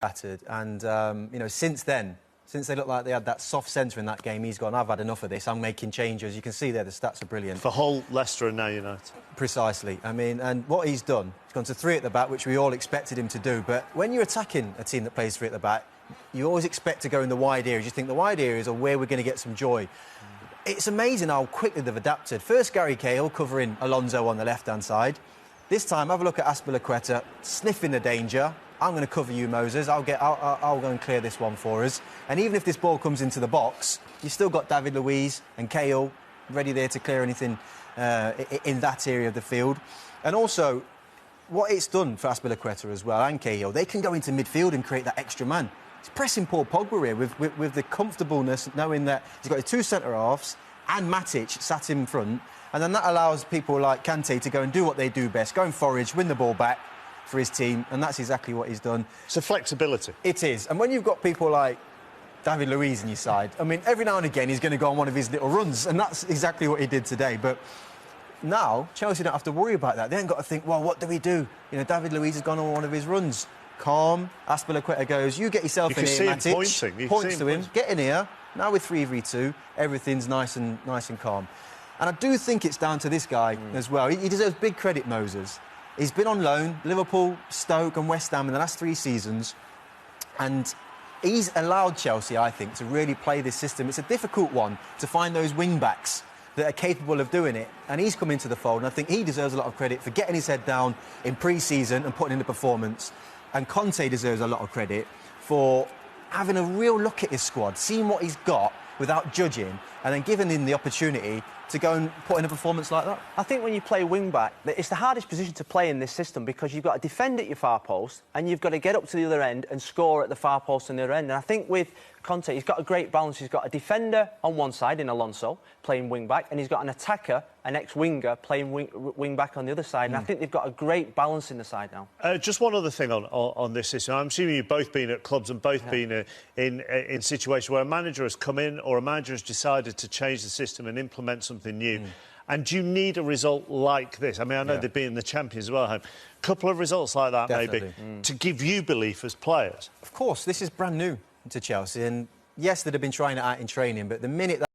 battered, and you know, since then, since they looked like they had that soft centre in that game, he's gone, I've had enough of this, I'm making changes. You can see there, the stats are brilliant. For Hull, Leicester and now United. Precisely. I mean, and what he's done, he's gone to 3 at the back, which we all expected him to do, but when you're attacking a team that plays 3 at the back, you always expect to go in the wide areas. You think the wide areas are where we're going to get some joy. It's amazing how quickly they've adapted. First, Gary Cahill covering Alonso on the left-hand side. This time, have a look at Azpilicueta, sniffing the danger. I'm going to cover you, Moses. I'll go and clear this one for us. And even if this ball comes into the box, you've still got David Luiz and Cahill ready there to clear anything in that area of the field. And also, what it's done for Azpilicueta as well and Cahill, they can go into midfield and create that extra man. He's pressing Paul Pogba here with the comfortableness, knowing that he's got his 2 centre-halves and Matic sat in front. And then that allows people like Conte to go and do what they do best, go and forage, win the ball back for his team, and that's exactly what he's done. So flexibility. It is. And when you've got people like David Luiz on your side, I mean, every now and again he's going to go on one of his little runs, and that's exactly what he did today. But now, Chelsea don't have to worry about that. They ain't got to think, well, what do we do? You know, David Luiz has gone on one of his runs. Calm. Azpilicueta goes, you get yourself in here, Matic. Points to him. Get in here. Now with 3v2, everything's nice and calm. And I do think it's down to this guy as well. He deserves big credit, Moses. He's been on loan, Liverpool, Stoke and West Ham in the last 3 seasons, and he's allowed Chelsea, I think, to really play this system. It's a difficult one to find those wing-backs that are capable of doing it, and he's come into the fold, and I think he deserves a lot of credit for getting his head down in pre-season and putting in the performance. And Conte deserves a lot of credit for having a real look at his squad, seeing what he's got without judging, and then giving him the opportunity to go and put in a performance like that. I think when you play wing-back, it's the hardest position to play in this system because you've got to defend at your far post and you've got to get up to the other end and score at the far post on the other end. And I think with Conte, he's got a great balance. He's got a defender on one side in Alonso, playing wing-back, and he's got an attacker, an ex-winger, playing wing-back on the other side. And I think they've got a great balance in the side now. Just one other thing on this issue. I'm assuming you've both been at clubs and both been in situations where a manager has come in or a manager has decided to change the system and implement something new. And do you need a result like this? I mean, I know they've been in the Champions as well. A couple of results like that, maybe, to give you belief as players. Of course, this is brand new to Chelsea. And yes, they'd have been trying it out in training, but the minute that